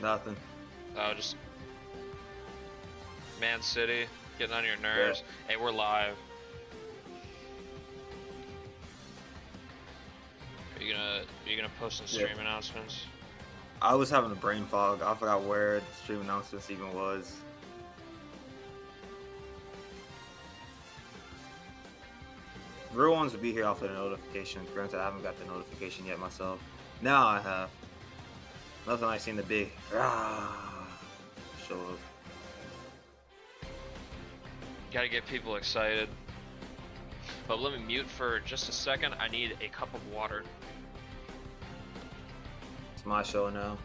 Nothing. Oh, just Man City getting on your Yeah. nerves. Hey, we're live. Are you gonna post some Yeah. stream announcements? I was having a brain fog. I forgot where the stream announcements even was. Real ones would be here off of the notification. Granted, I haven't got the notification yet myself. Now I have. Nothing like seeing the big show up. Gotta get people excited. But let me mute for just a second. I need a cup of water. It's my show now.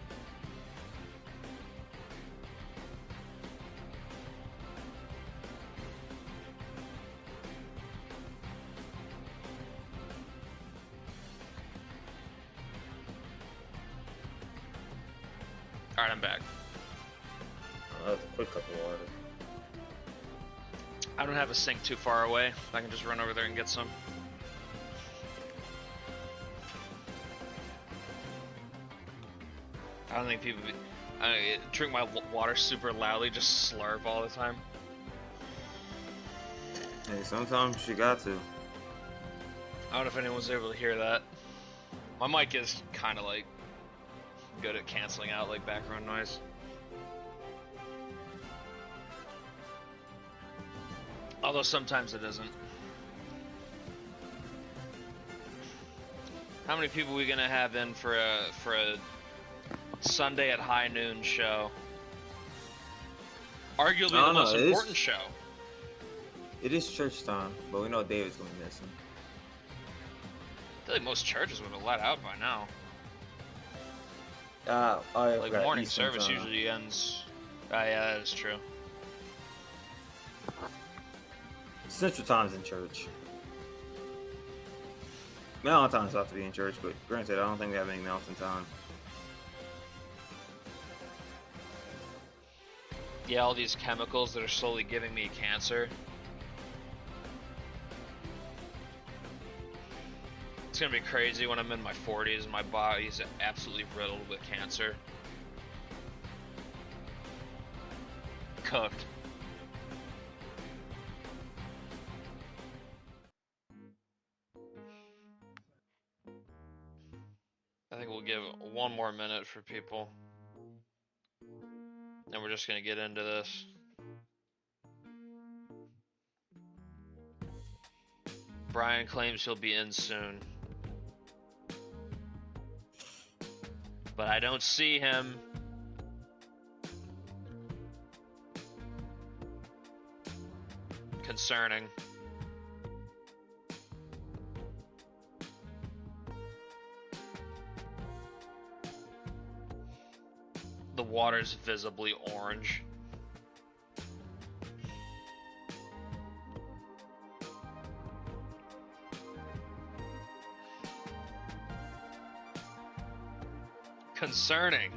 Alright, I'm back. Oh, that was a quick cup of water. I don't have a sink too far away. I can just run over there and get some. I don't think people drink my water super loudly, just slurp all the time. Hey, sometimes you got to. I don't know if anyone's able to hear that. My mic is kind of like good at canceling out like background noise. Although sometimes it isn't. How many people are we gonna have in for a Sunday at high noon show? Arguably the most important show. It is church time, but we know David's gonna be missing. I feel like most churches would have let out by now. Like morning service usually ends. Yeah, that is true. Central Time's in church. Mountain Time's about to be in church, but granted, I don't think we have any Mountain Time. Yeah, all these chemicals that are slowly giving me cancer. It's gonna be crazy when I'm in my 40s and my body's absolutely riddled with cancer. Cooked. I think we'll give one more minute for people. And we're just gonna get into this. Brian claims he'll be in soon. But I don't see him. Concerning. The water's visibly orange. Concerning.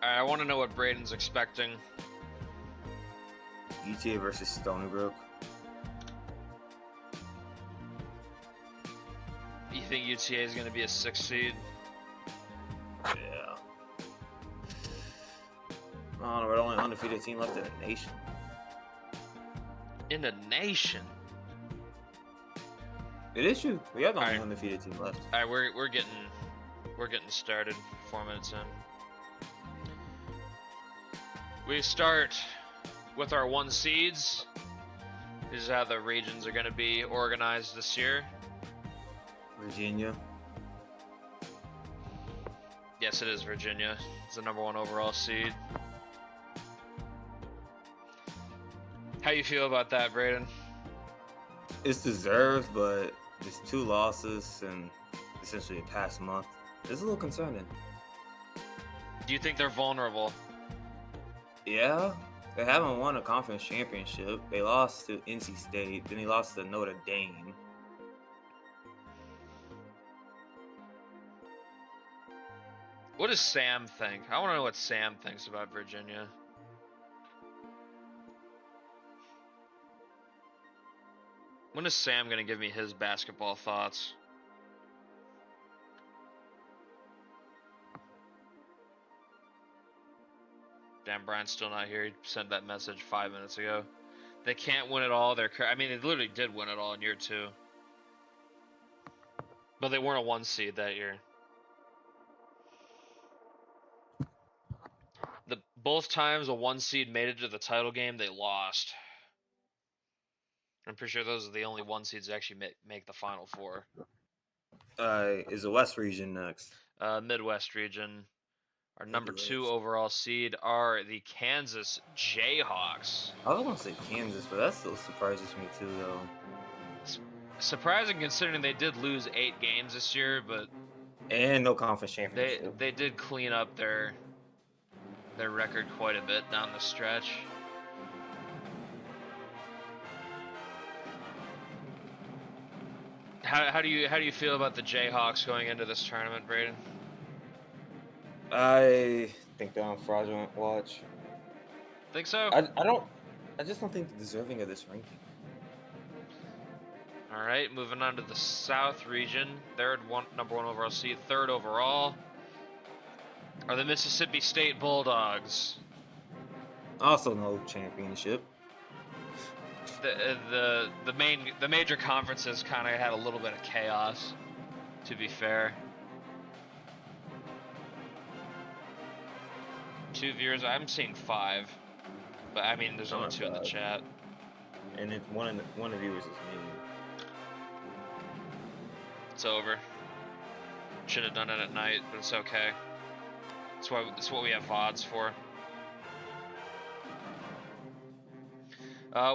I want to know what Braden's expecting. UTA versus Stony Brook. You think UTA is going to be a 6 seed? Yeah. I don't know, we're the only undefeated team left in the nation. In the nation? It is true. We have the only undefeated team left. All right, we're getting started. 4 minutes in. We start with our 1 seeds. This is how the regions are going to be organized this year. Virginia. Yes, it is Virginia. It's the #1 overall seed. How you feel about that, Braden? It's deserved, but just 2 losses in essentially the past month. It's a little concerning. Do you think they're vulnerable? Yeah, they haven't won a conference championship. They lost to NC State, then they lost to Notre Dame. What does Sam think? I want to know what Sam thinks about Virginia. When is Sam going to give me his basketball thoughts? Damn, Brian's still not here. He sent that message 5 minutes ago. They can't win it all. I mean, they literally did win it all in year 2. But they weren't a 1 seed that year. Both times a 1 seed made it to the title game, they lost. I'm pretty sure those are the only 1 seeds that actually make the Final Four. Is the West region next? Midwest region. Our number 2 overall seed are the Kansas Jayhawks. I was gonna say Kansas, but that still surprises me too, though. Surprising considering they did lose 8 games this year, but and no conference championship. They did clean up their record quite a bit down the stretch. How do you feel about the Jayhawks going into this tournament, Braden? I think they're on fraudulent watch. Think so? I just don't think they're deserving of this ranking. All right, moving on to the South region. Number 1 overall seed, 3rd overall are the Mississippi State Bulldogs. Also, no championship. The major conferences kind of had a little bit of chaos, to be fair. 2 viewers, I'm seeing 5, but I mean, there's only 2 in the chat. And it's one of the viewers is me. It's over. Should have done it at night, but it's okay. It's what we have VODs for.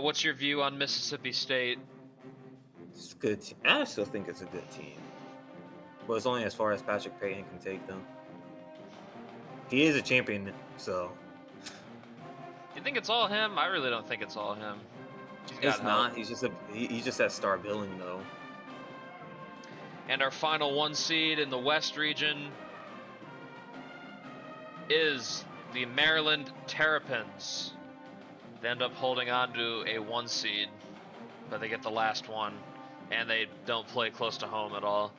What's your view on Mississippi State? It's a good team. I still think it's a good team, but it's only as far as Patrick Payton can take them. He is a champion, so. You think it's all him? I really don't think it's all him. It's not. He's just that star billing though. And our final 1 seed in the West region is the Maryland Terrapins. They end up holding on to a 1 seed, but they get the last one, and they don't play close to home at all.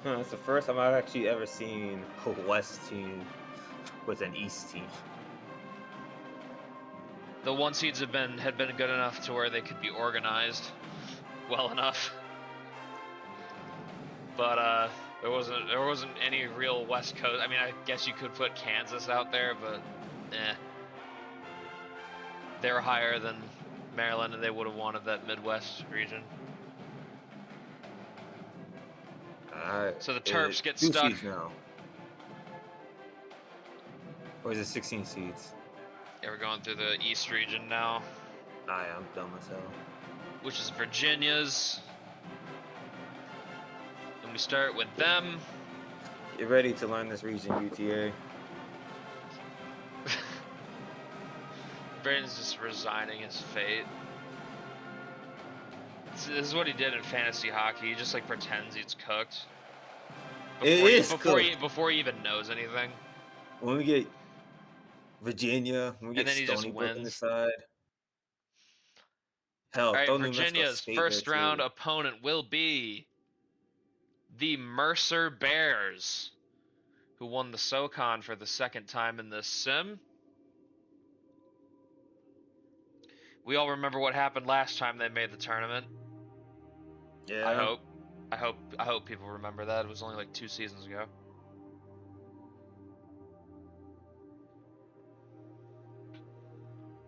It's the first time I've actually ever seen a West team with an East team. The 1 seeds had been good enough to where they could be organized well enough, but there wasn't any real West Coast. I mean, I guess you could put Kansas out there, but they're higher than Maryland, and they would have wanted that Midwest region. So the Terps get stuck. Seeds now. Or is it 16 seeds? Yeah, we're going through the East region now. I'm dumb as hell. Which is Virginia's. And we start with them. Get ready to learn this region, UTA. Braden's just resigning his fate. This is what he did in fantasy hockey. He just like pretends he's cooked. Before he even knows anything. When we get Virginia, when we get Stony Brook on the side. Hell, all right, Virginia's first round opponent will be the Mercer Bears, who won the SoCon for the 2nd time in this sim. We all remember what happened last time they made the tournament. Yeah. I hope people remember that. It was only like 2 seasons ago.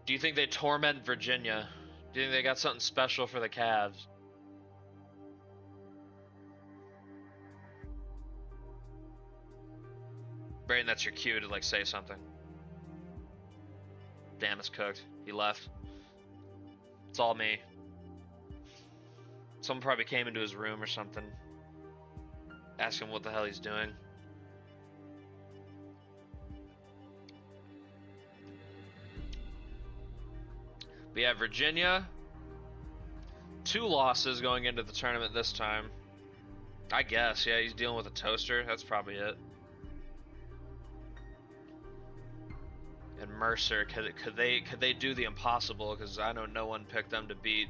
Do you think they torment Virginia? Do you think they got something special for the Cavs? Braden, that's your cue to like say something. Damn, it's cooked. He left. It's all me. Someone probably came into his room or something. Ask him what the hell he's doing. We have Virginia. 2 losses going into the tournament this time. I guess, yeah, he's dealing with a toaster. That's probably it. And Mercer, could they do the impossible? Because I know no one picked them to beat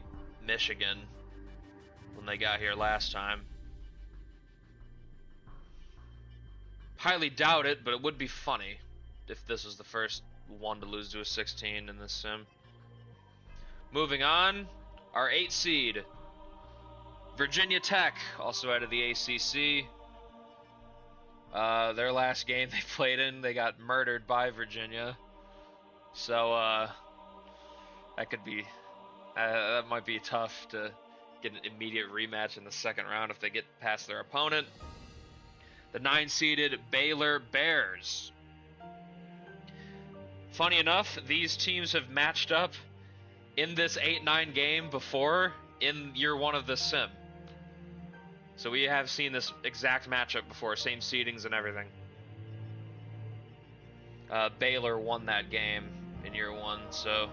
Michigan when they got here last time. Highly doubt it, but it would be funny. if this was the first one to lose to a 16 in this sim. Moving on, our 8 seed, Virginia Tech, also out of the ACC. Their last game they played in, they got murdered by Virginia. So that could be that might be tough to get an immediate rematch in the second round if they get past their opponent. The 9-seeded Baylor Bears. Funny enough, these teams have matched up in this 8-9 game before in year 1 of this sim. So we have seen this exact matchup before, same seedings and everything. Baylor won that game in year 1, so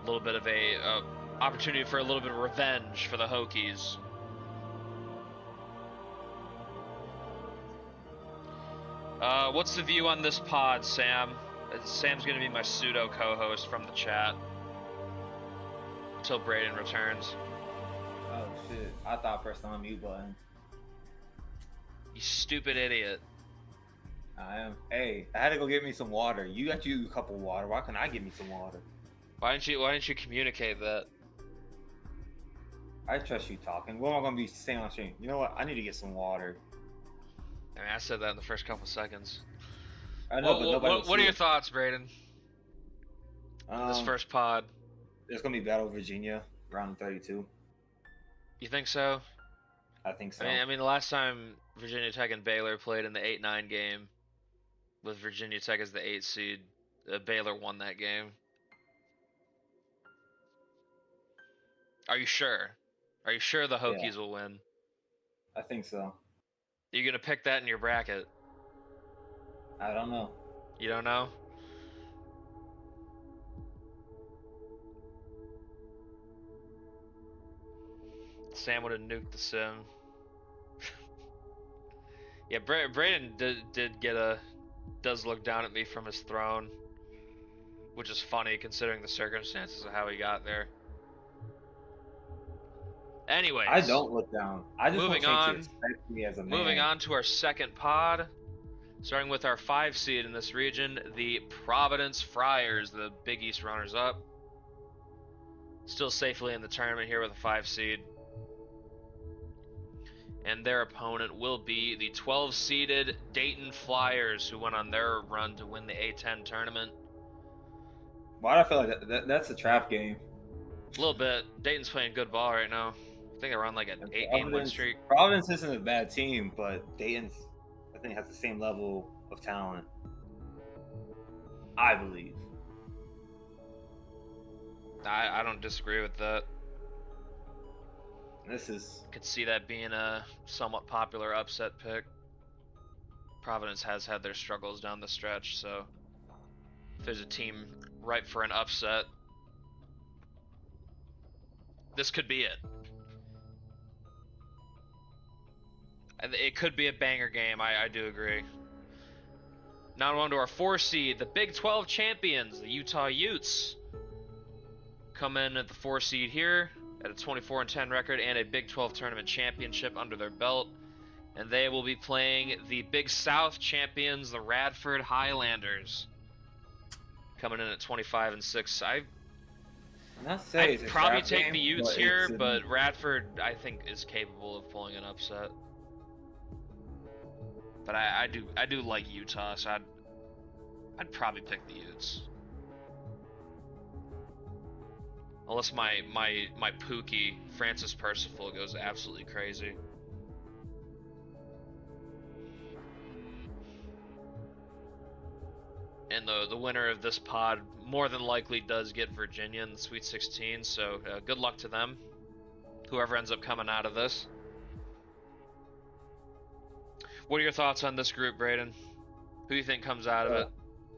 a little bit of a opportunity for a little bit of revenge for the Hokies. What's the view on this pod, Sam? Sam's gonna be my pseudo co-host from the chat until Braden returns. Oh shit! I thought I pressed the unmute button. You stupid idiot. I am. Hey, I had to go get me some water. You got you a cup of water. Why can't I get me some water? Why didn't you communicate that? I trust you talking. What am I gonna be saying on stream? You know what? I need to get some water. I mean, I said that in the first couple seconds. I know, but nobody. What are your thoughts, Braden? This first pod. It's gonna be Battle Virginia, round 32. You think so? I think so. I mean, the last time Virginia Tech and Baylor played in the 8-9 game, with Virginia Tech as the 8 seed, Baylor won that game. Are you sure? Are you sure the Hokies will win? I think so. Are you gonna pick that in your bracket? I don't know. You don't know? Sam would have nuked the sim. Yeah, Braden does look down at me from his throne, which is funny considering the circumstances of how he got there. Anyways, I don't look down. I just moving want on. to expect me as a man. Moving on to our second pod, starting with our 5 seed in this region, the Providence Friars, the Big East runners-up. Still safely in the tournament here with a 5 seed. And their opponent will be the 12-seeded Dayton Flyers, who went on their run to win the A10 tournament. Why do I feel like that's a trap game? A little bit. Dayton's playing good ball right now. I think they're on like an 8-game win streak. Providence isn't a bad team, but Dayton's, I think, has the same level of talent. I believe. I don't disagree with that. Could see that being a somewhat popular upset pick. Providence has had their struggles down the stretch, so if there's a team ripe for an upset, this could be it. It could be a banger game, I do agree. Now on to our 4 seed, the Big 12 champions, the Utah Utes. Come in at the 4 seed here at a 24-10 record and a Big 12 tournament championship under their belt. And they will be playing the Big South champions, the Radford Highlanders. Coming in at 25-6. I'd probably take the Utes here, but Radford, I think, is capable of pulling an upset. But I do like Utah, so I'd probably pick the Utes. Unless my Pookie, Francis Percival, goes absolutely crazy. And the winner of this pod more than likely does get Virginia in the Sweet 16, so good luck to them, whoever ends up coming out of this. What are your thoughts on this group, Braden? Who do you think comes out of it?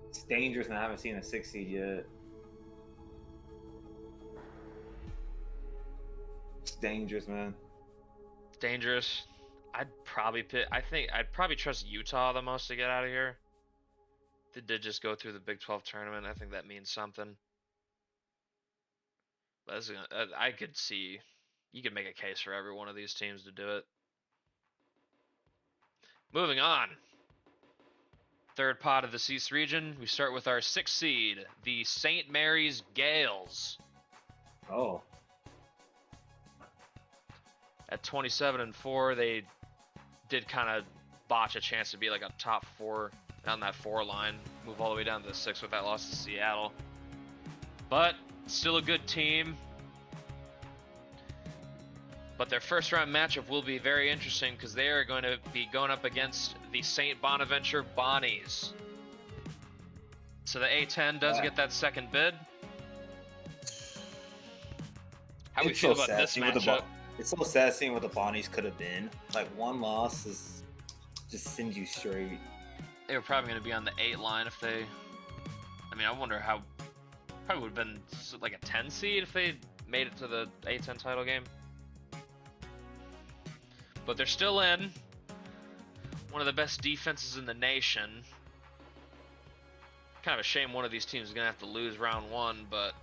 It's dangerous, and I haven't seen a 6 seed yet. It's dangerous, man. It's dangerous. I'd probably trust Utah the most to get out of here. They did just go through the Big 12 tournament. I think that means something. But I could see, you could make a case for every one of these teams to do it. Moving on. Third pot of the East region, we start with our 6th seed, the St. Mary's Gales. Oh. At 27-4, they did kind of botch a chance to be like a top 4 on that 4 line, move all the way down to the 6 with that loss to Seattle. But still a good team. But their first round matchup will be very interesting because they are going to be going up against the St. Bonaventure Bonnies. So the A10 does get that second bid. How do we feel about this matchup? It's so sad seeing what the Bonnies could have been. Like, one loss is just sends you straight. They were probably going to be on the 8 line if they... I mean, I wonder how... Probably would have been like a 10 seed if they made it to the A10 title game. But they're still in. One of the best defenses in the nation. Kind of a shame one of these teams is going to have to lose round 1, but...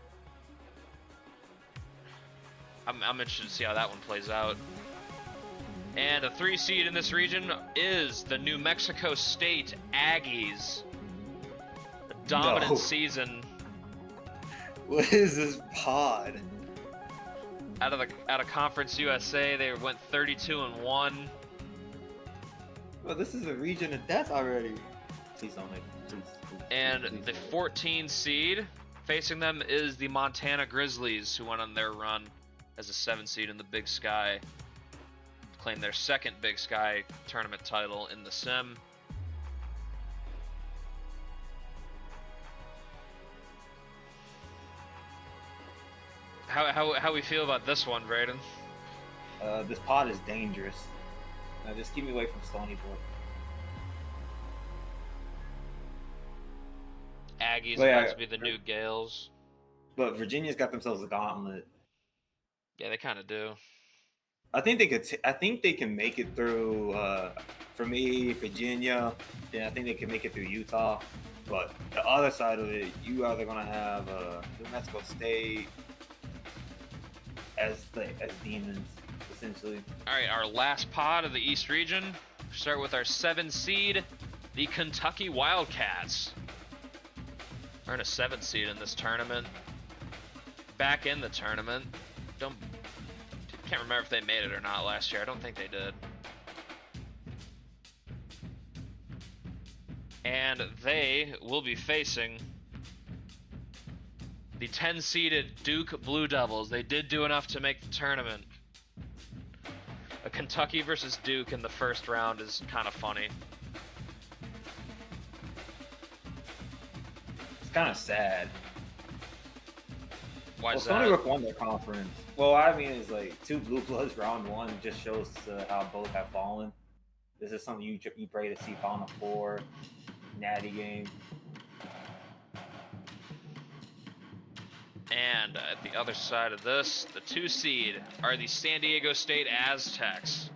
I'm interested to see how that one plays out. And a 3 seed in this region is the New Mexico State Aggies. A dominant season. What is this pod? Out of Conference USA, they went 32-1. Well, this is a region of death already. Please don't make please. And the 14 seed facing them is the Montana Grizzlies, who went on their run as a 7 seed in the Big Sky. Claimed their second Big Sky tournament title in the Sim. How we feel about this one, Braden? This pod is dangerous. Just keep me away from Stony Brook. Aggies about to be the new Gales. But Virginia's got themselves a gauntlet. Yeah, they kind of do. I think they could. I think they can make it through. For me, Virginia. Yeah, I think they can make it through Utah. But the other side of it, you either gonna have New Mexico State as demons, essentially. All right, our last pod of the East region. Start with our 7 seed, the Kentucky Wildcats. Earn a 7 seed in this tournament. Back in the tournament. Can't remember if they made it or not last year. I don't think they did. And they will be facing the 10-seeded Duke Blue Devils. They did do enough to make the tournament. A Kentucky versus Duke in the first round is kind of funny. It's kind of sad. Why is Stony that? Brook won their conference. Well, I mean, it's like 2 Blue Bloods round 1 just shows how both have fallen. This is something you pray to see Final Four, Natty game. And at the other side of this, the 2 seed are the San Diego State Aztecs.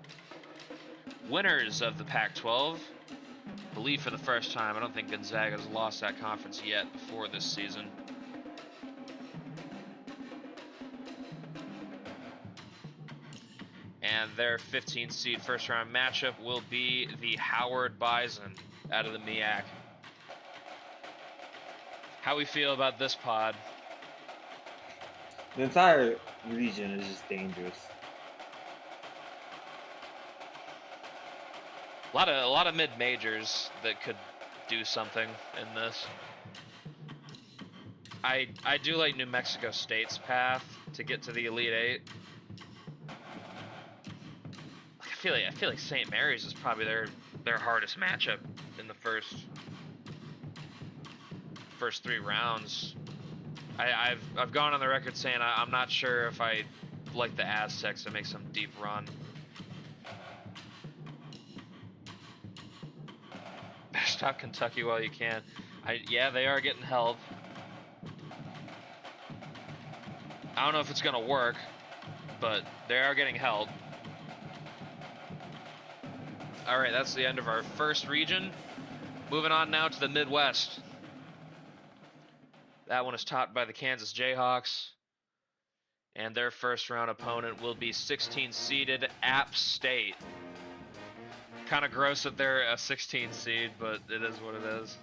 Winners of the Pac-12. I believe for the first time. I don't think Gonzaga's lost that conference yet before this season. And their 15 seed first round matchup will be the Howard Bison out of the MEAC. How we feel about this pod? The entire region is just dangerous. A lot of mid majors that could do something in this. I do like New Mexico State's path to get to the Elite 8. I feel like St. Mary's is probably their hardest matchup in the first 3 rounds. I've gone on the record saying I'm not sure if I like the Aztecs to make some deep run. Stop Kentucky while you can. Yeah, they are getting held. I don't know if it's gonna work, but they are getting held. All right, that's the end of our first region. Moving on now to the Midwest. That one is topped by the Kansas Jayhawks. And their first round opponent will be 16-seeded App State. Kind of gross that they're a 16 seed, but it is what it is.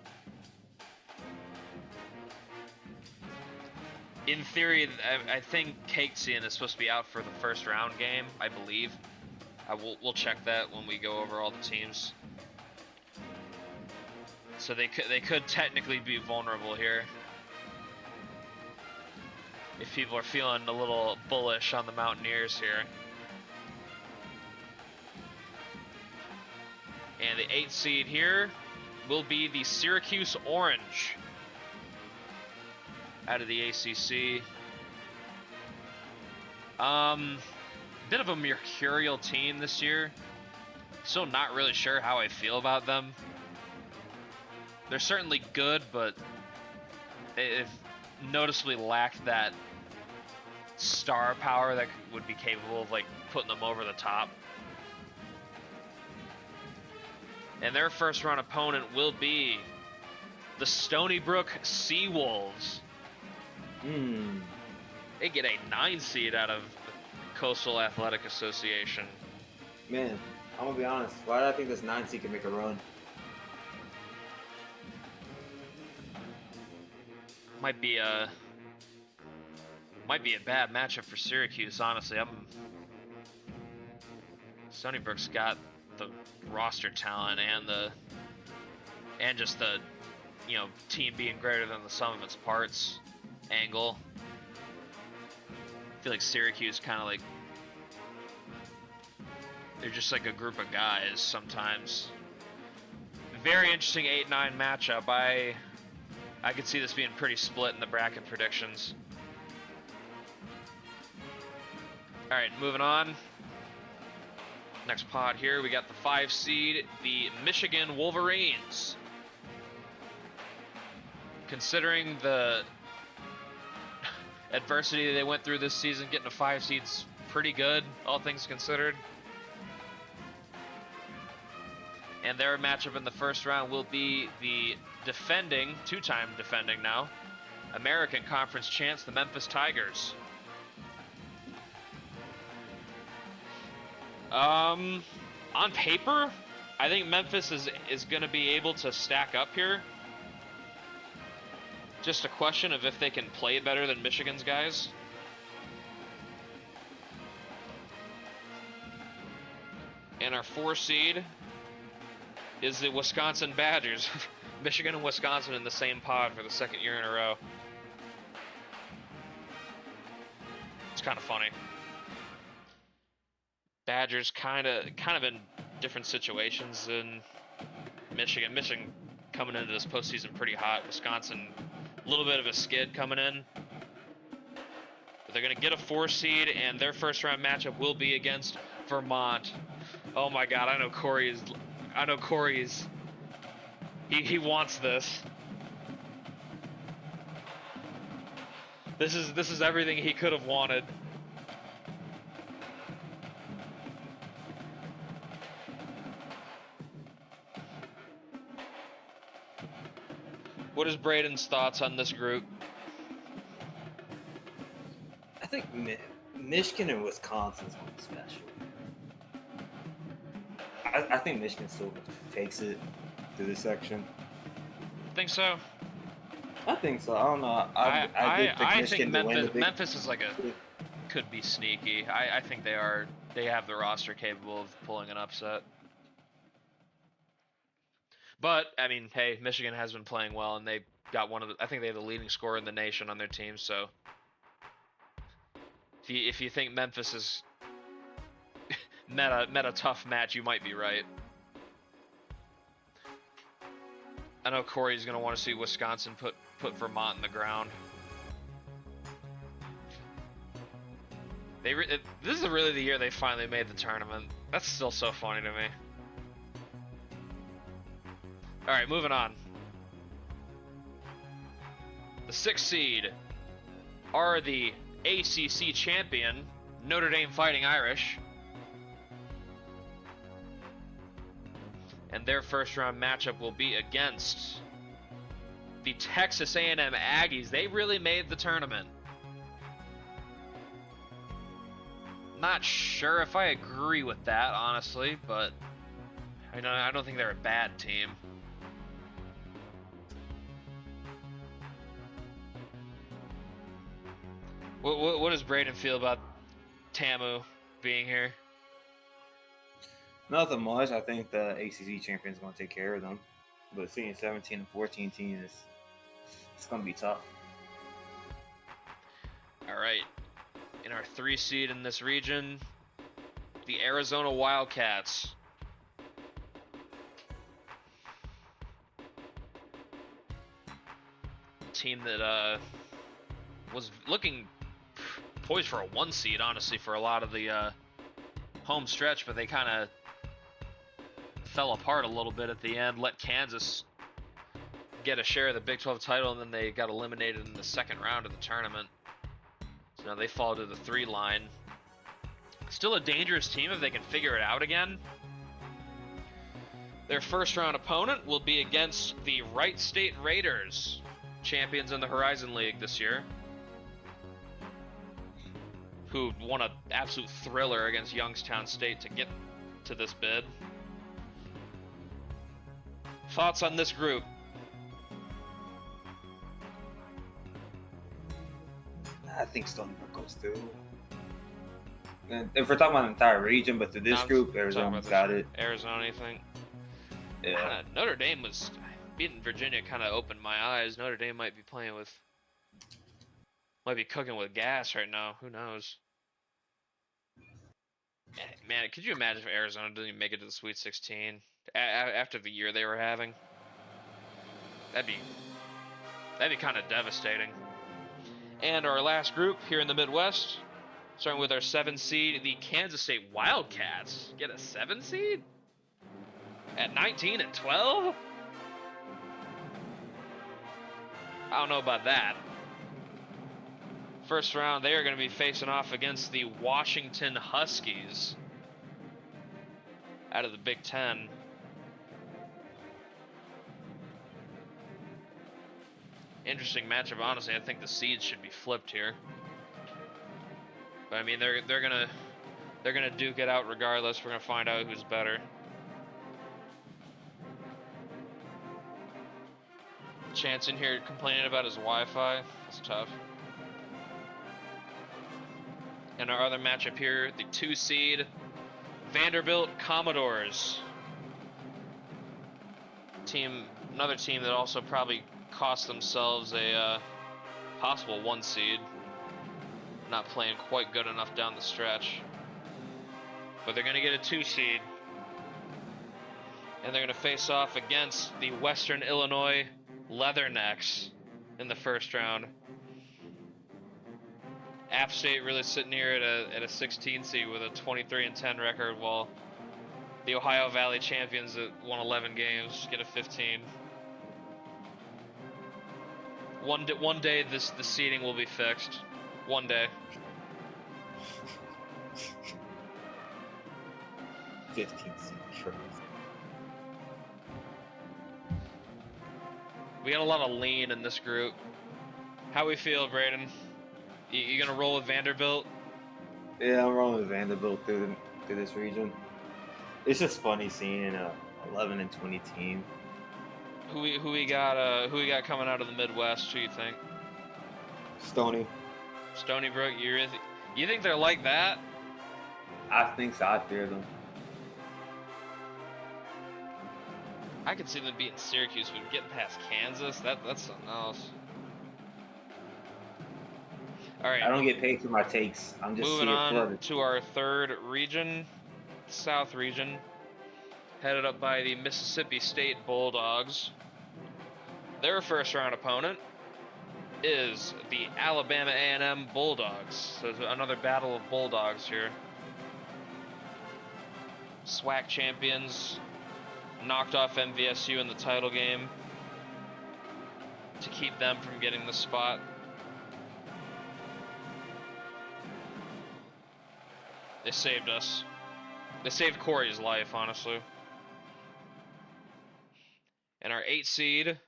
In theory, I think Cakesian is supposed to be out for the first round game, I believe. We'll check that when we go over all the teams. So they could technically be vulnerable here. If people are feeling a little bullish on the Mountaineers here. And the 8th seed here will be the Syracuse Orange out of the ACC. Bit of a mercurial team this year. Still not really sure how I feel about them. They're certainly good, but they've noticeably lacked that star power that would be capable of like putting them over the top. And their first round opponent will be the Stony Brook Seawolves. They get a 9 seed out of the Coastal Athletic Association. Man, I'm gonna be honest. Why do I think this 9 seed can make a run? Might be a bad matchup for Syracuse, honestly. Stony Brook's got the roster talent and just the team being greater than the sum of its parts angle. I feel like Syracuse kind of like they're just like a group of guys sometimes. Very interesting 8-9 matchup. I could see this being pretty split in the bracket predictions. All right, moving on. Next pod here, we got the 5 seed, the Michigan Wolverines. Considering the adversity they went through this season, getting a 5 seed's pretty good, all things considered. And their matchup in the first round will be the defending, 2-time defending now, American Conference champs, the Memphis Tigers. On paper, I think Memphis is going to be able to stack up here. Just a question of if they can play better than Michigan's guys. And our 4 seed is the Wisconsin Badgers. Michigan and Wisconsin in the same pod for the 2nd year in a row. It's kind of funny. Badgers kind of in different situations than Michigan. Michigan coming into this postseason pretty hot. Wisconsin, a little bit of a skid coming in. But they're going to get a 4 seed, and their first round matchup will be against Vermont. Oh my God, I know Corey is. He wants this. This is everything he could have wanted. What is Braden's thoughts on this group? I think Michigan and Wisconsin's going to be special. I think Michigan still takes it through this section. Think so? I think so. I don't know. I think Memphis is like could be sneaky. I think they have the roster capable of pulling an upset. But I mean, hey, Michigan has been playing well, and they got I think they have the leading scorer in the nation on their team. So if you think Memphis is met a tough match, you might be right. I know Corey's gonna want to see Wisconsin put Vermont in the ground. This is really the year they finally made the tournament. That's still so funny to me. All right, moving on. The 6th seed are the ACC champion, Notre Dame Fighting Irish. And their first round matchup will be against the Texas A&M Aggies. They really made the tournament. Not sure if I agree with that, honestly, but I don't think they're a bad team. What does Braden feel about Tamu being here? Nothing much. I think the ACC champion's going to take care of them. But seeing 17 and 14 teams, it's going to be tough. All right. In our 3 seed in this region, the Arizona Wildcats. Team that was looking poised for a 1 seed, honestly, for a lot of the home stretch, but they kind of fell apart a little bit at the end, let Kansas get a share of the Big 12 title, and then they got eliminated in the second round of the tournament. So now they fall to the 3 line. Still a dangerous team if they can figure it out again. Their first round opponent will be against the Wright State Raiders, champions in the Horizon League this year, who won an absolute thriller against Youngstown State to get to this bid. Thoughts on this group? I think Stony Brook goes through. And if we're talking about the entire region, but to this group, Arizona's got it. Arizona, you think? Yeah. Notre Dame was beating Virginia, kind of opened my eyes. Notre Dame might be cooking with gas right now. Who knows? Man, could you imagine if Arizona didn't even make it to the Sweet 16 after the year they were having? That'd be kind of devastating. And our last group here in the Midwest, starting with our 7 seed, the Kansas State Wildcats. Get a 7 seed? At 19 and 12? I don't know about that. First round, they are going to be facing off against the Washington Huskies out of the Big 10. Interesting matchup, honestly. I think the seeds should be flipped here. But I mean, they're gonna duke it out regardless. We're gonna find out who's better. Chance in here complaining about his Wi-Fi. That's tough. And our other matchup here, the 2 seed, Vanderbilt Commodores. Another team that also probably cost themselves a possible 1 seed. Not playing quite good enough down the stretch. But they're going to get a 2 seed. And they're going to face off against the Western Illinois Leathernecks in the first round. App State really sitting here at a 16 seed with a 23 and 10 record, while the Ohio Valley champions that won 11 games get a 15. One day the seeding will be fixed. One day. 15 seed, sure. We got a lot of lean in this group. How we feel, Braden? You gonna roll with Vanderbilt? Yeah, I'm rolling with Vanderbilt through this region. It's just funny seeing a 11 and 20 team. Who we got coming out of the Midwest? Who you think? Stony Brook. You think they're like that? I think so. I fear them. I could see them beating Syracuse, but getting past Kansas, that's something else. All right. I don't get paid for my takes. I'm just moving on to our 3rd region, South region, headed up by the Mississippi State Bulldogs. Their first round opponent is the Alabama A&M Bulldogs. So there's another battle of Bulldogs here. SWAC champions knocked off MVSU in the title game to keep them from getting the spot. They saved us. They saved Corey's life, honestly. And our 8 seed,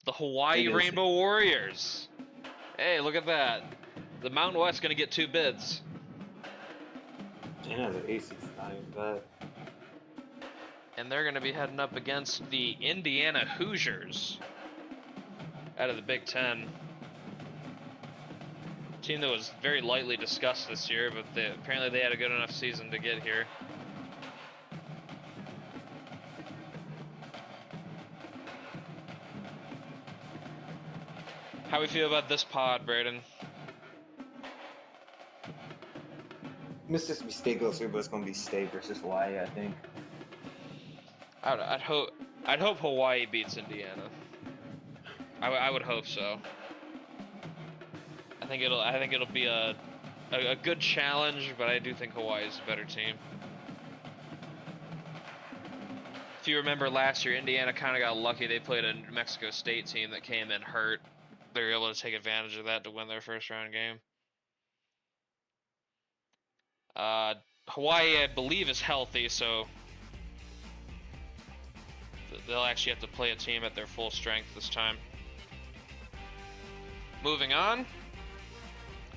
the Hawaii Rainbow Warriors. Hey, look at that. The Mountain West gonna get 2 bids. Yeah, the 8 seed's not even bad. And they're going to be heading up against the Indiana Hoosiers out of the Big Ten. Team that was very lightly discussed this year, but apparently they had a good enough season to get here. How we feel about this pod, Braden? Mississippi State goes through, but it's gonna be State versus Hawaii, I think. I'd hope Hawaii beats Indiana. I would hope so. I think it'll be a good challenge, but I do think Hawaii's a better team. If you remember last year, Indiana kind of got lucky. They played a New Mexico State team that came in hurt. They were able to take advantage of that to win their first round game. Hawaii, I believe, is healthy, so they'll actually have to play a team at their full strength this time. Moving on,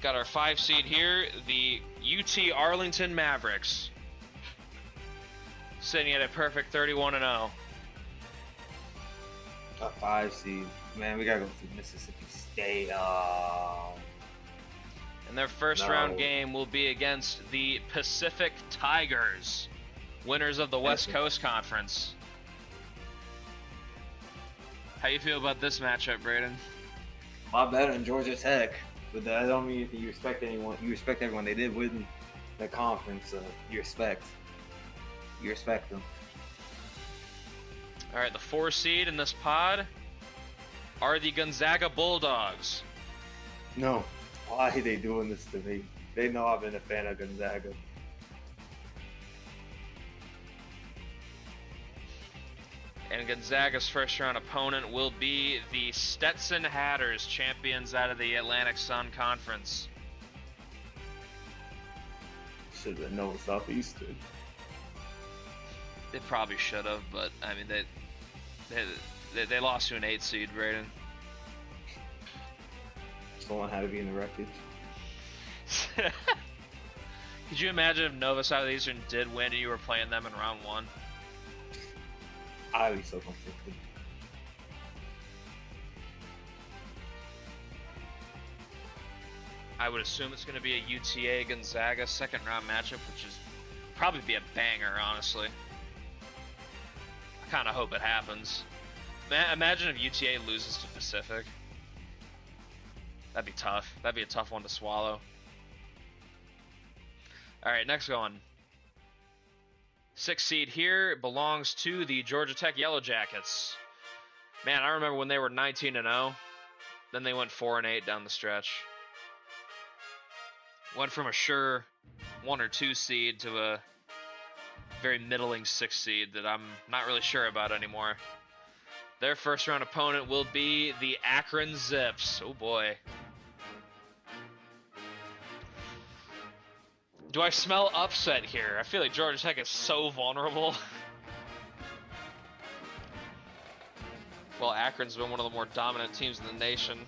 got our 5 seed here, the UT Arlington Mavericks, sitting at a perfect 31-0. A 5 seed, man. We gotta go through Mississippi State. And their first round game will be against the Pacific Tigers, winners of the West Coast Conference. How you feel about this matchup, Braden? A lot better than Georgia Tech, but that don't mean you respect anyone. You respect everyone. They did win the conference, so you respect them. All right, the 4 seed in this pod are the Gonzaga Bulldogs. No, why are they doing this to me? They know I've been a fan of Gonzaga. And Gonzaga's first round opponent will be the Stetson Hatters, champions out of the Atlantic Sun Conference. Should have known Southeastern. They probably should have, but I mean they lost to an 8 seed, Braden. Someone had to be in the wreckage. Could you imagine if Nova Southeastern did win and you were playing them in round 1? I'd be so conflicted. I would assume it's going to be a UTA Gonzaga second round matchup, which is probably be a banger, honestly. I kind of hope it happens. Imagine if UTA loses to Pacific. That'd be tough. That'd be a tough one to swallow. All right, next one. 6 seed here belongs to the Georgia Tech Yellow Jackets. Man, I remember when they were 19-0. Then they went 4-8 down the stretch. Went from a sure 1 or 2 seed to a very middling 6 seed that I'm not really sure about anymore. Their first round opponent will be the Akron Zips. Oh boy. Do I smell upset here? I feel like Georgia Tech is so vulnerable. Well, Akron's been one of the more dominant teams in the nation.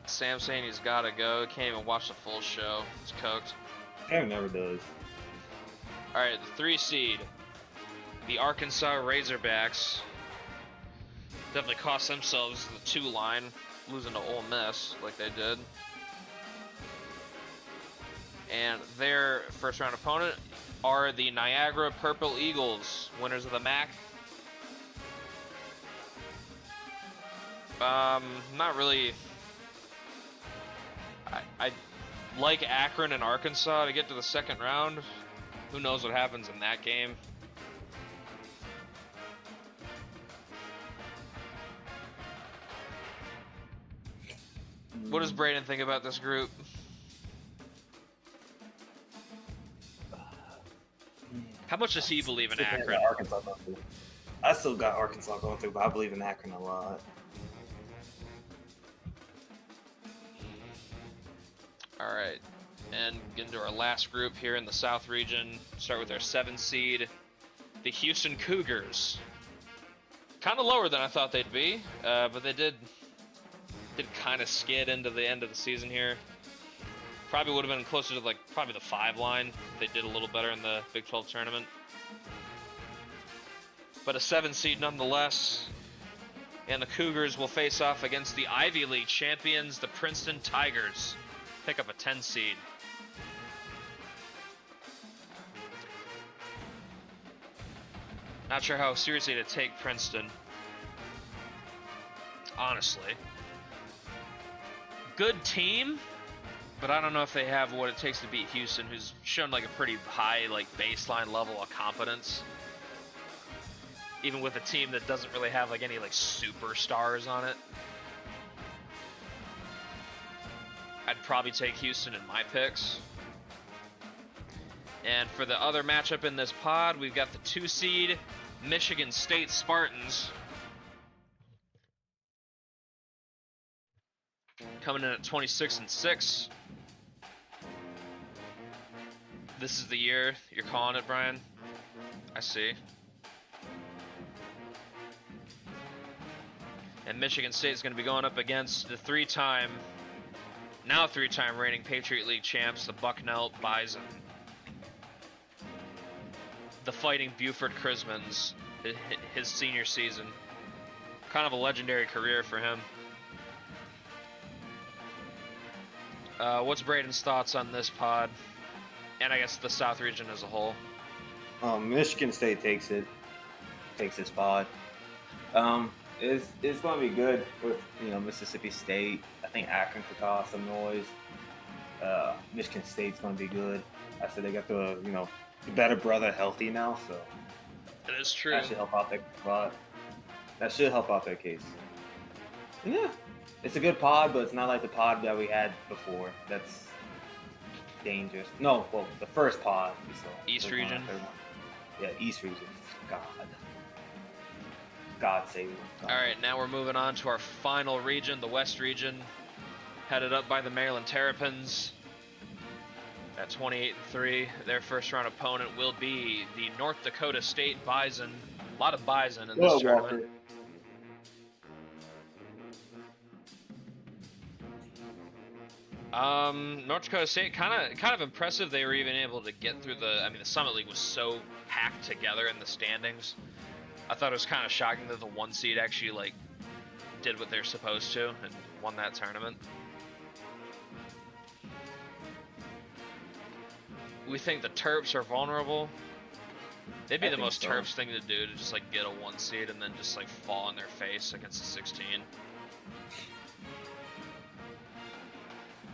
Sam saying he's gotta go. Can't even watch the full show. He's cooked. Cam never does. Alright, the 3 seed. The Arkansas Razorbacks. Definitely cost themselves the 2 line, losing to Ole Miss like they did. And their first round opponent are the Niagara Purple Eagles, winners of the MAC. Not really. I like Akron and Arkansas to get to the second round. Who knows what happens in that game? What does Braden think about this group? How much does he believe in Akron? I still got Arkansas going through, but I believe in Akron a lot. All right, and get into our last group here in the South region. Start with our 7 seed, the Houston Cougars. Kind of lower than I thought they'd be, but they did kind of skid into the end of the season here. Probably would have been closer to like probably the 5 line if they did a little better in the Big 12 tournament. But a 7 seed nonetheless. And the Cougars will face off against the Ivy League champions, the Princeton Tigers. Pick up a 10 seed. Not sure how seriously to take Princeton. Honestly. Good team, but I don't know if they have what it takes to beat Houston, who's shown like a pretty high like baseline level of competence. Even with a team that doesn't really have like any like superstars on it. I'd probably take Houston in my picks. And for the other matchup in this pod, we've got the 2 seed Michigan State Spartans coming in at 26-6. This is the year you're calling it, Brian. I see. And Michigan State is going to be going up against the 3-time reigning Patriot League champs, the Bucknell Bison. The Fighting Buford Crismans, his senior season. Kind of a legendary career for him. What's Braden's thoughts on this pod? And I guess the South region as a whole. Michigan State takes this pod. It's going to be good with Mississippi State. I think Akron could cause some noise. Michigan State's going to be good. I said they got the better brother healthy now, so it is true. That should help out their pod. That should help out their case. Yeah, it's a good pod, but it's not like the pod that we had before. That's dangerous. No, well, the first pod. So East region. Yeah, East region. God save them. All right, now we're moving on to our final region, the West region, headed up by the Maryland Terrapins. At 28-3, their first round opponent will be the North Dakota State Bison. A lot of Bison in this tournament. North Dakota State, kind of impressive. They were even able to get through the Summit League was so packed together in the standings. I thought it was kind of shocking that the 1 seed actually did what they're supposed to and won that tournament. We think the Terps are vulnerable. They'd be the most Terps thing to do, to just get a 1 seed and then just fall on their face against a 16.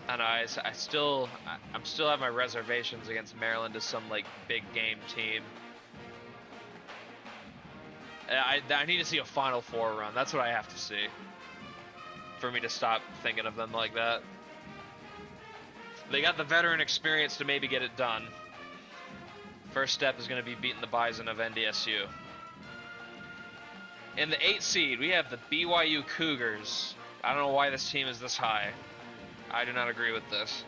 I know, I'm still have my reservations against Maryland as some big game team. I need to see a Final Four run. That's what I have to see for me to stop thinking of them like that. They got the veteran experience to maybe get it done. First step is going to be beating the Bison of NDSU. In the 8 seed, we have the BYU Cougars. I don't know why this team is this high. I do not agree with this.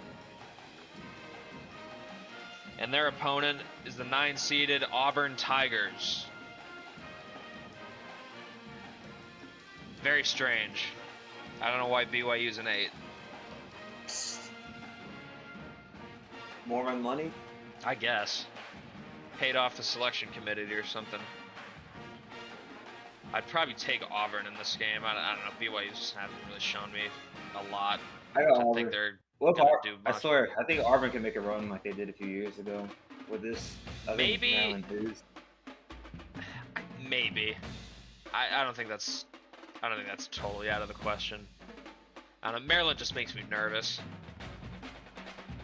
And their opponent is the 9-seeded Auburn Tigers. Very strange. I don't know why BYU's an 8. More on money? I guess. Paid off the selection committee or something. I'd probably take Auburn in this game. I don't know. BYU just hasn't really shown me a lot. I got Auburn. Think they're gonna do much. I swear, I think Auburn can make a run like they did a few years ago with this. Maybe. Maybe. I don't think that's totally out of the question. I don't know, Maryland just makes me nervous.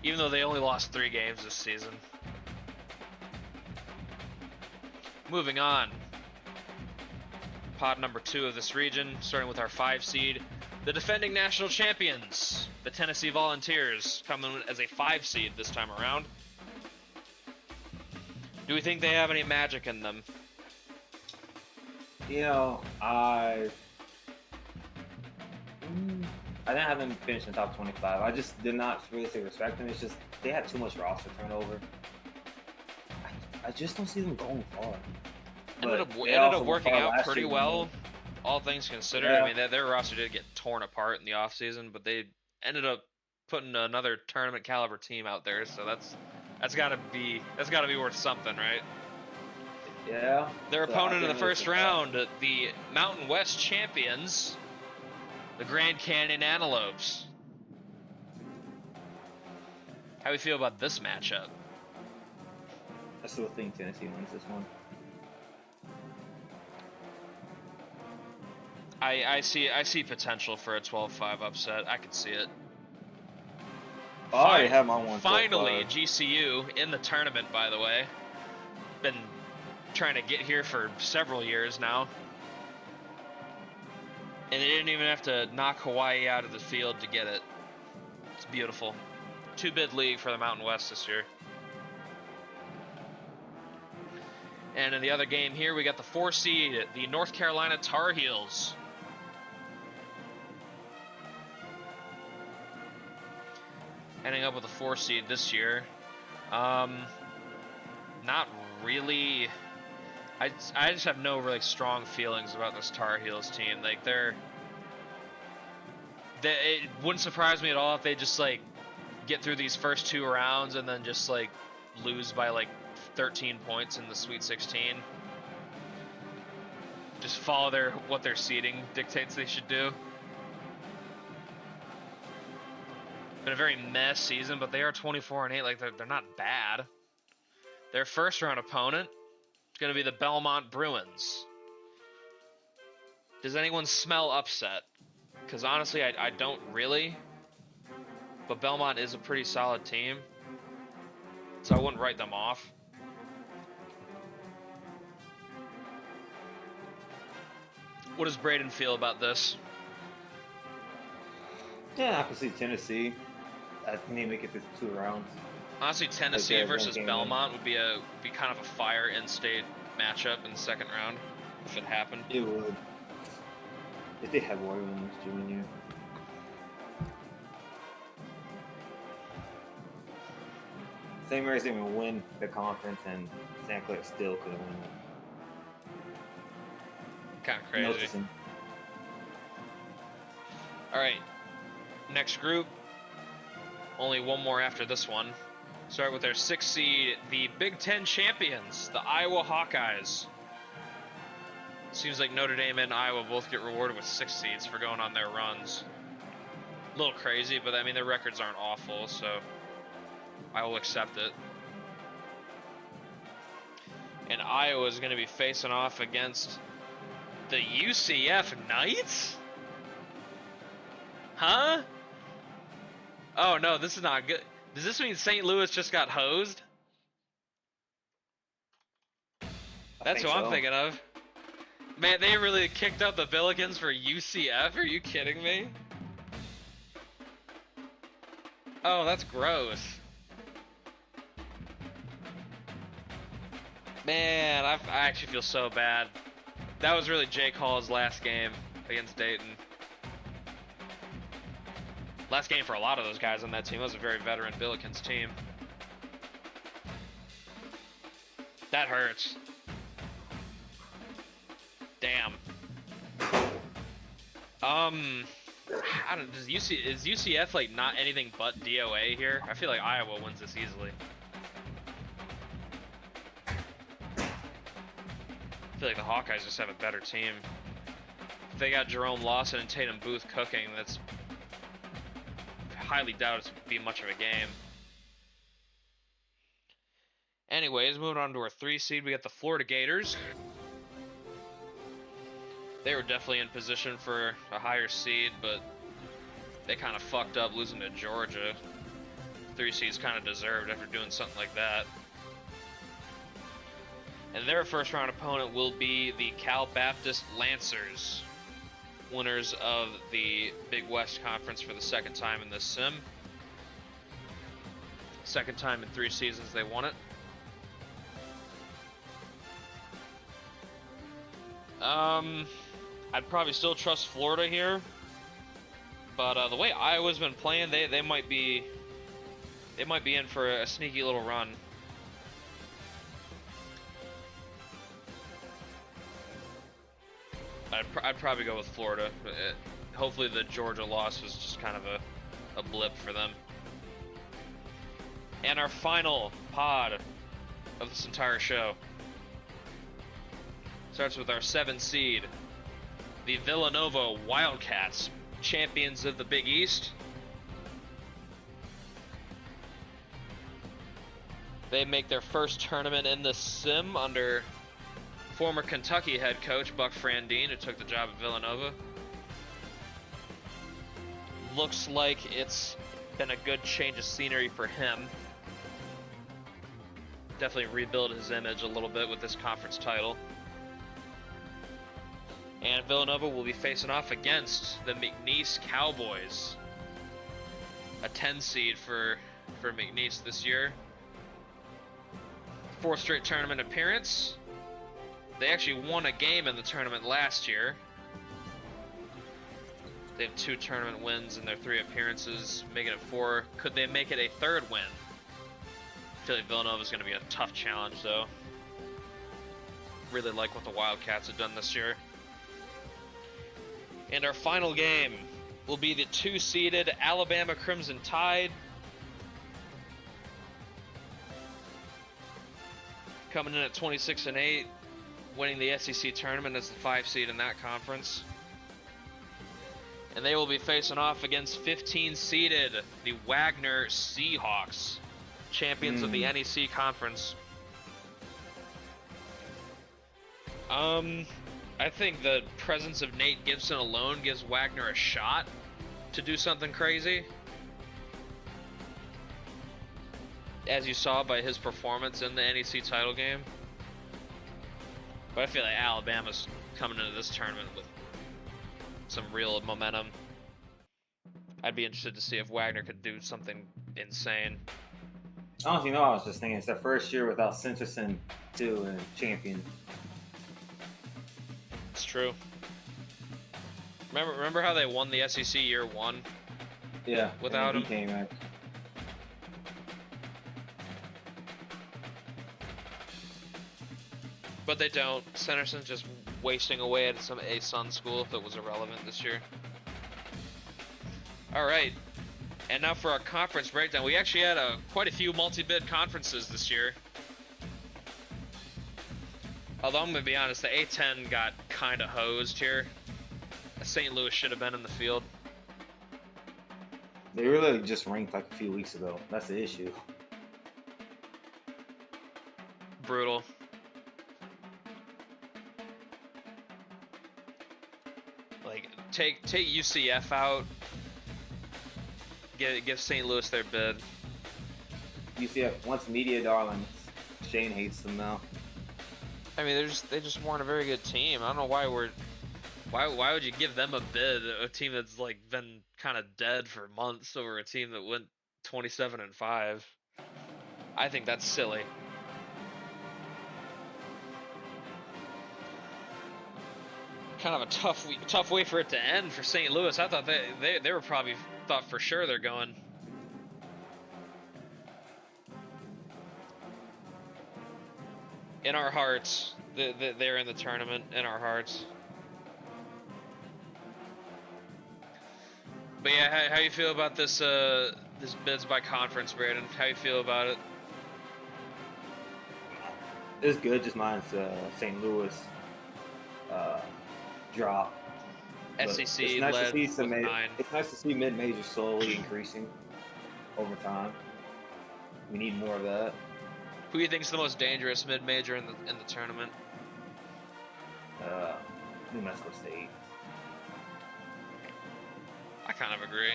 Even though they only lost 3 games this season. Moving on. Pod number 2 of this region, starting with our 5 seed. The defending national champions, the Tennessee Volunteers, coming as a 5 seed this time around. Do we think they have any magic in them? I didn't have them finish in the top 25. I just did not really say respect them. It's just they had too much roster turnover. I just don't see them going far. Ended up working out pretty well, all things considered. Yeah. I mean, their roster did get torn apart in the offseason, but they ended up putting another tournament caliber team out there, so that's gotta be worth something, right? Yeah. Their So I opponent in the can't really first say that. round, the Mountain West champions, the Grand Canyon Antelopes. How do you feel about this matchup? I still think Tennessee wins this one. I see potential for a 12-5 upset. I could see it. I already have my one. Finally, GCU in the tournament, by the way. Been trying to get here for several years now. And they didn't even have to knock Hawaii out of the field to get it. It's beautiful. 2-bid league for the Mountain West this year. And in the other game here, we got the 4 seed, the North Carolina Tar Heels. Ending up with a 4 seed this year. Not really. I just have no really strong feelings about this Tar Heels team. Like it wouldn't surprise me at all if they just like get through these first 2 rounds and then just like lose by like 13 points in the Sweet 16. Just follow what their seeding dictates they should do. Been a very mess season, but they are 24-8. Like they're not bad. Their first round opponent is going to be the Belmont Bruins. Does anyone smell upset? Because honestly, I don't really. But Belmont is a pretty solid team, so I wouldn't write them off. What does Braden feel about this? Yeah, I can see Tennessee. I think they make it to 2 rounds. Honestly, Tennessee versus Belmont would be kind of a fire in-state matchup in the second round if it happened. It would. If they have Roy Williams Jr. Same race they would win the conference, and Santa Clara still couldn't win it. Kind of crazy. Noticing. All right, next group. Only one more after this one. Start with their 6th seed, the Big Ten champions, the Iowa Hawkeyes. Seems like Notre Dame and Iowa both get rewarded with 6 seeds for going on their runs. A little crazy, but I mean their records aren't awful, so I will accept it. And Iowa is going to be facing off against the UCF Knights? Huh? Oh no, this is not good. Does this mean St. Louis just got hosed? That's what I'm thinking of. Man, they really kicked out the Billikens for UCF? Are you kidding me? Oh, that's gross. Man, I actually feel so bad. That was really Jake Hall's last game against Dayton. Last game for a lot of those guys on that team. It was a very veteran Billikens team. That hurts. Damn. I don't. Is UCF like not anything but DOA here? I feel like Iowa wins this easily. I feel like the Hawkeyes just have a better team. If they got Jerome Lawson and Tatum Booth cooking, that's highly doubt it's be much of a game. Anyways, moving on to our 3 seed, we got the Florida Gators. They were definitely in position for a higher seed, but they kind of fucked up losing to Georgia. 3 seeds kind of deserved after doing something like that. And their first round opponent will be the Cal Baptist Lancers, winners of the Big West Conference for the 2nd time in this sim. 2nd time in 3 seasons they won it. I'd probably still trust Florida here, but the way Iowa's been playing, they might be in for a sneaky little run. I'd probably go with Florida. Hopefully the Georgia loss was just kind of a a blip for them. And our final pod of this entire show starts with our 7 seed, the Villanova Wildcats, champions of the Big East. They make their first tournament in the sim under former Kentucky head coach Buck Frandine, who took the job at Villanova. Looks like it's been a good change of scenery for him. Definitely rebuild his image a little bit with this conference title. And Villanova will be facing off against the McNeese Cowboys. A 10 seed for McNeese this year. 4th straight tournament appearance. They actually won a game in the tournament last year. They have 2 tournament wins in their 3 appearances, making it 4. Could they make it a 3rd win? I feel like Villanova is going to be a tough challenge, though. Really like what the Wildcats have done this year. And our final game will be the 2-seeded Alabama Crimson Tide. Coming in at 26-8, winning the SEC tournament as the 5 seed in that conference. And they will be facing off against 15-seeded, the Wagner Seahawks, champions of the NEC conference. I think the presence of Nate Gibson alone gives Wagner a shot to do something crazy. As you saw by his performance in the NEC title game. But I feel like Alabama's coming into this tournament with some real momentum. I'd be interested to see if Wagner could do something insane. Honestly, no, I was just thinking it's their first year without Centerson, too, and champion. It's true. Remember how they won the SEC year 1? Yeah. Without him. Came out. But they don't. Centerson's just wasting away at some A-Sun school if it was irrelevant this year. Alright. And now for our conference breakdown. We actually had quite a few multi-bid conferences this year. Although I'm going to be honest, the A10 got kind of hosed here. St. Louis should have been in the field. They really just ranked like a few weeks ago. That's the issue. Brutal. Like, take UCF out. Give St. Louis their bid. UCF once media darlings. Shane hates them now. I mean, they just weren't a very good team. I don't know why why would you give them a bid? A team that's like been kind of dead for months over a team that went 27-5. I think that's silly. Kind of a tough way for it to end for St. Louis. I thought they were probably thought for sure they're going. In our hearts, they're in the tournament. In our hearts. But yeah, how you feel about this this bids by conference, Braden? How you feel about it? It's good. Just mine's St. Louis drop. SEC it's nice led to see some with 9. It's nice to see mid-major slowly increasing over time. We need more of that. Who do you think's the most dangerous mid-major in the tournament? New Mexico State. I kind of agree.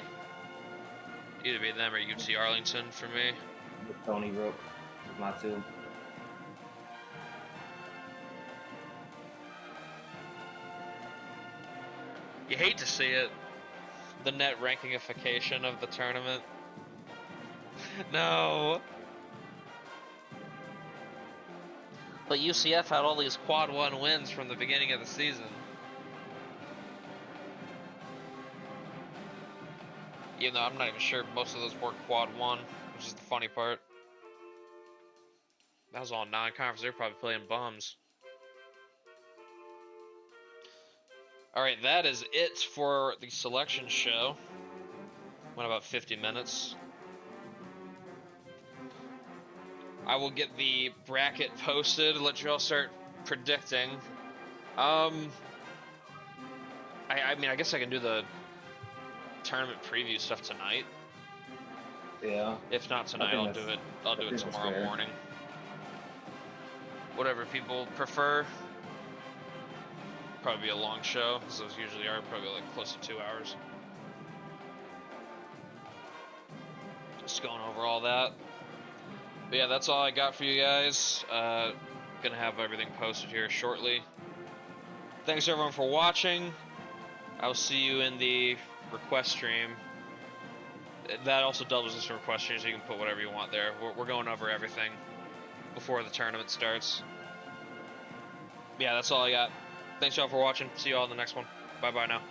Either be them or UT Arlington for me. Tony Rook, my 2. You hate to see it. The net rankingification of the tournament. No. But UCF had all these quad 1 wins from the beginning of the season. Even though I'm not even sure most of those were quad 1, which is the funny part. That was all non-conference. They were probably playing bums. Alright, that is it for the selection show. Went about 50 minutes. I will get the bracket posted, let you all start predicting. I mean, I guess I can do the tournament preview stuff tonight. Yeah. If not tonight, I'll do it. I'll do it tomorrow morning. Whatever people prefer. Probably be a long show, because those usually are probably like close to 2 hours. Just going over all that. But yeah, that's all I got for you guys. Gonna have everything posted here shortly. Thanks everyone for watching. I'll see you in the request stream. That also doubles as a request stream, so you can put whatever you want there. We're going over everything before the tournament starts. Yeah, that's all I got. Thanks y'all for watching. See you all in the next one. Bye-bye now.